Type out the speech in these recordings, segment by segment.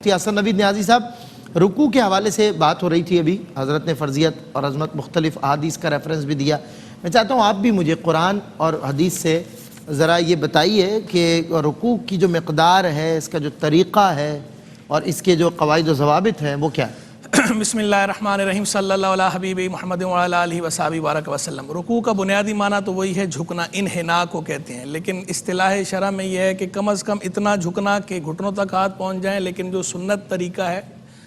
حسن نوید نیازی صاحب، رکوع کے حوالے سے بات ہو رہی تھی ابھی، حضرت نے فرضیت اور عظمت مختلف احادیث کا ریفرنس بھی دیا۔ میں چاہتا ہوں آپ بھی مجھے قرآن اور حدیث سے ذرا یہ بتائیے کہ رکوع کی جو مقدار ہے، اس کا جو طریقہ ہے اور اس کے جو قواعد و ضوابط ہیں وہ کیا ہے؟ بسم اللہ الرحمن الرحیم، صلی اللہ علیہ حبیب محمد وعلی آلہ وصحبہ بارک وسلم۔ رکوع کا بنیادی معنی تو وہی ہے جھکنا، انحناء کو کہتے ہیں، لیکن اصطلاح شرع میں یہ ہے کہ کم از کم اتنا جھکنا کہ گھٹنوں تک ہاتھ پہنچ جائیں، لیکن جو سنت طریقہ ہے،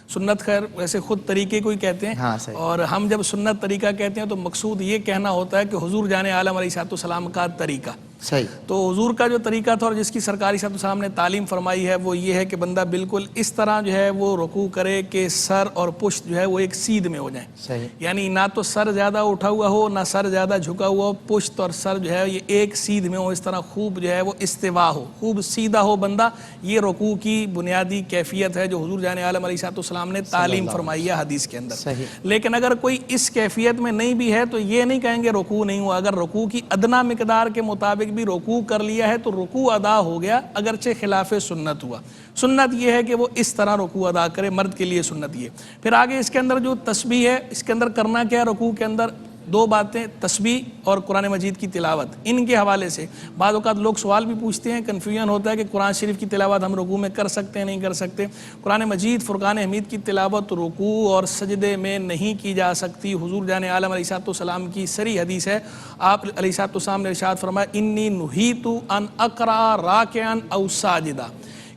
سنت خیر ویسے خود طریقے کو ہی کہتے ہیں، اور ہم جب سنت طریقہ کہتے ہیں تو مقصود یہ کہنا ہوتا ہے کہ حضور جان عالم علیہ السلام کا طریقہ۔ صحیح۔ تو حضور کا جو طریقہ تھا اور جس کی سرکار صلی اللہ علیہ وسلم نے تعلیم فرمائی ہے وہ یہ ہے کہ بندہ بالکل اس طرح جو ہے وہ رکوع کرے کہ سر اور پشت جو ہے وہ ایک سیدھ میں ہو جائیں۔ صحیح۔ یعنی نہ تو سر زیادہ اٹھا ہوا ہو نہ سر زیادہ جھکا ہوا ہو، پشت اور سر جو ہے یہ ایک سیدھ میں ہو، اس طرح خوب جو ہے وہ استوا ہو، خوب سیدھا ہو بندہ۔ یہ رکوع کی بنیادی کیفیت ہے جو حضور جان عالم علیہ السلام نے تعلیم فرمائی ہے حدیث کے اندر۔ لیکن اگر کوئی اس کیفیت میں نہیں بھی ہے تو یہ نہیں کہیں گے رکوع نہیں ہوا۔ اگر رکوع کی ادنا مقدار کے مطابق بھی رکوع کر لیا ہے تو رکوع ادا ہو گیا، اگرچہ خلاف سنت ہوا۔ سنت یہ ہے کہ وہ اس طرح رکوع ادا کرے، مرد کے لیے سنت یہ۔ پھر آگے اس کے اندر جو تسبیح ہے، اس کے اندر کرنا کیا ہے؟ رکوع کے اندر دو باتیں، تسبیح اور قرآن مجید کی تلاوت۔ ان کے حوالے سے بعض اوقات لوگ سوال بھی پوچھتے ہیں، کنفیوژن ہوتا ہے کہ قرآن شریف کی تلاوت ہم رکوع میں کر سکتے ہیں نہیں کر سکتے۔ قرآن مجید فرقان حمید کی تلاوت رکوع اور سجدے میں نہیں کی جا سکتی۔ حضور جان عالم علیہ السلام کی صریح حدیث ہے، آپ علیہ السلام نے ارشاد فرمایا انی نہیت ان اقرأ راکعا او ساجدا،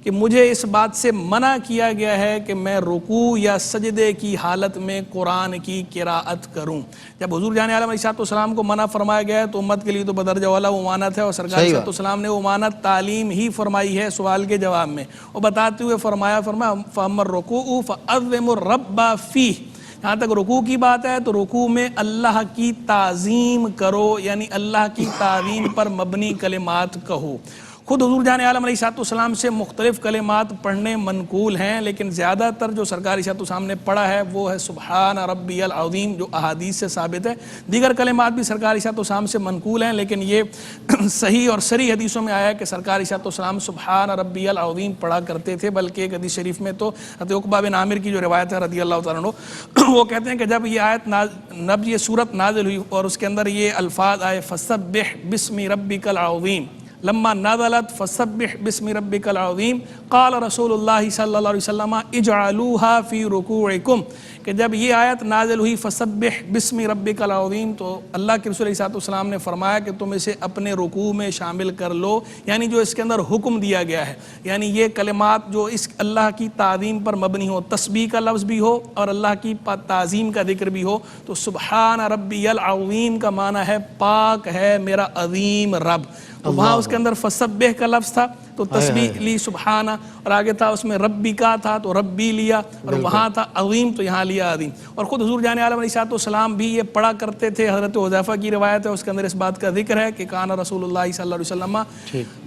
کہ مجھے اس بات سے منع کیا گیا ہے کہ میں رکوع یا سجدے کی حالت میں قرآن کی قراءت کروں۔ جب حضور جان عالم علیہ السلام کو منع فرمایا گیا ہے تو امت کے لیے تو بدرجہ والا امانت ہے، اور سرکار صلی اللہ علیہ وسلم نے امانت تعلیم ہی فرمائی ہے سوال کے جواب میں، اور بتاتے ہوئے فرمایا فَأَمَّا الرُّكُوعُ فَأَعْظِمُوا الرَّبَّ فِيهِ۔ یہاں تک رکوع کی بات ہے تو رکوع میں اللہ کی تعظیم کرو، یعنی اللہ کی تعظیم پر مبنی کلمات کہو۔ خود حضور جان عالم علیہ السلام سے مختلف کلمات پڑھنے منقول ہیں، لیکن زیادہ تر جو سرکار صلی اللہ علیہ وسلم نے پڑھا ہے وہ ہے سبحان ربی العظیم، جو احادیث سے ثابت ہے۔ دیگر کلمات بھی سرکار صلی اللہ علیہ وسلم سے منقول ہیں، لیکن یہ صحیح اور صریح حدیثوں میں آیا ہے کہ سرکار صلی اللہ علیہ وسلم سبحان ربی العظیم پڑھا کرتے تھے۔ بلکہ ایک حدیث شریف میں تو حضرت عقبہ بن عامر کی جو روایت ہے رضی اللہ تعالیٰ عنہ، وہ کہتے ہیں کہ جب یہ آیت یہ سورت نازل ہوئی اور اس کے اندر یہ الفاظ آئے فسبح بسم ربک العظیم، لما نزلت فسبح بسم ربک العظیم قال رسول اللہ صلی اللہ علیہ وسلم اجعلوها فی رکوعکم، کہ جب یہ آیت نازل ہوئی فسبح بسم ربک العظیم تو اللہ کے رسول علیہ السلام نے فرمایا کہ تم اسے اپنے رکوع میں شامل کر لو، یعنی جو اس کے اندر حکم دیا گیا ہے، یعنی یہ کلمات جو اس اللہ کی تعظیم پر مبنی ہو، تسبیح کا لفظ بھی ہو اور اللہ کی تعظیم کا ذکر بھی ہو۔ تو سبحان ربی العظیم کا معنی ہے پاک ہے میرا عظیم رب، تو وہاں اس کے اندر فسبح کا لفظ تھا تو تسبیح لی سبحانہ، اور آگے تھا اس میں ربی کا تھا تو ربی لیا، اور وہاں تھا عظیم تو یہاں لیا عظیم۔ اور خود حضور جان عالم علیہ السلام بھی یہ پڑھا کرتے تھے، حضرت حذیفہ کی روایت ہے اس کے اندر اس بات کا ذکر ہے کہ کان رسول اللہ صلی اللہ علیہ وسلم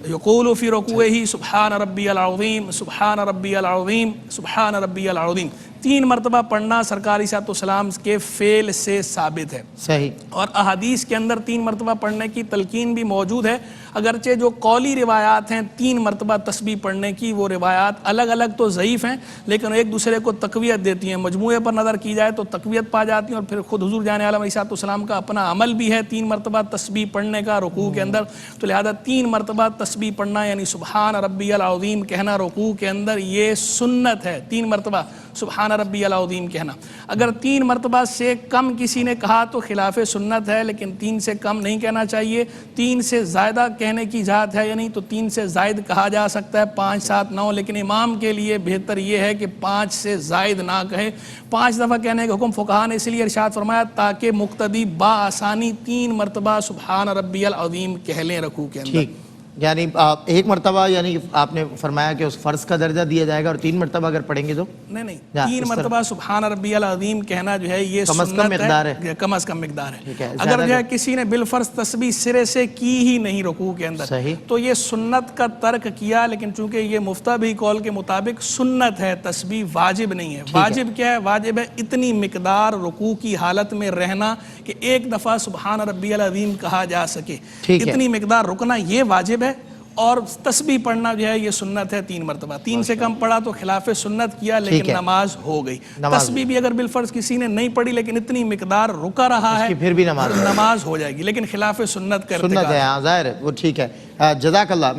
یقول فی رکوعہ سبحان ربی العظیم سبحان ربی العظیم سبحان ربی العظیم۔ 3 مرتبہ پڑھنا سرکار صلی اللہ علیہ وسلم کے فعل سے ثابت ہے۔ صحیح۔ اور احادیث کے اندر 3 مرتبہ پڑھنے کی تلقین بھی موجود ہے، اگرچہ جو قولی روایات ہیں 3 مرتبہ تسبیح پڑھنے کی، وہ روایات الگ الگ تو ضعیف ہیں لیکن ایک دوسرے کو تقویت دیتی ہیں، مجموعے پر نظر کی جائے تو تقویت پا جاتی ہیں۔ اور پھر خود حضور جان عالم علیہ السلام کا اپنا عمل بھی ہے 3 مرتبہ تسبیح پڑھنے کا رکوع کے اندر، تو لہذا 3 مرتبہ تسبیح پڑھنا یعنی سبحان ربی العظیم کہنا رکوع کے اندر یہ سنت ہے، 3 مرتبہ سبحان ربی العظیم کہنا۔ اگر 3 مرتبہ سے کم کسی نے کہا تو خلاف سنت ہے، لیکن 3 سے کم نہیں کہنا چاہیے۔ 3 سے زیادہ کہنے کی اجازت ہے، یعنی تو 3 سے زائد کہا جا سکتا ہے، 5 7 9، لیکن امام کے لیے بہتر یہ ہے کہ 5 سے زائد نہ کہے۔ 5 دفعہ کہنے کا حکم فقہاء نے اس لیے ارشاد فرمایا تاکہ مقتدی بآسانی 3 مرتبہ سبحان ربی العظیم کہہ لیں رکوع کے اندر۔ یعنی 1 مرتبہ یعنی آپ نے فرمایا کہ اس فرض کا درجہ دیا جائے گا، اور 3 مرتبہ اگر پڑھیں گے تو نہیں 3 مرتبہ سبحان ربی العظیم کہنا جو ہے یہ کم از کم مقدار ہے، کم از کم مقدار ہے۔ اگر جو ہے کسی نے بالفرض تسبیح سرے سے کی ہی نہیں رکوع کے اندر تو یہ سنت کا ترک کیا، لیکن چونکہ یہ مفتہ قول کے مطابق سنت ہے، تسبیح واجب نہیں ہے۔ واجب کیا ہے؟ واجب ہے اتنی مقدار رکوع کی حالت میں رہنا کہ 1 دفعہ سبحان ربی العظیم کہا جا سکے، اتنی مقدار رکنا یہ واجب ہے۔ اور تسبیح پڑھنا جو ہے یہ سنت ہے 3 مرتبہ، 3 سے کم پڑھا تو خلاف سنت کیا، لیکن نماز ہو گئی۔ تسبیح بھی اگر بالفرض کسی نے نہیں پڑھی لیکن اتنی مقدار رکا رہا ہے پھر بھی نماز ہو جائے گی، لیکن خلاف سنت کا سنت ہے، ظاہر ہے وہ ٹھیک ہے۔ جزاک اللہ۔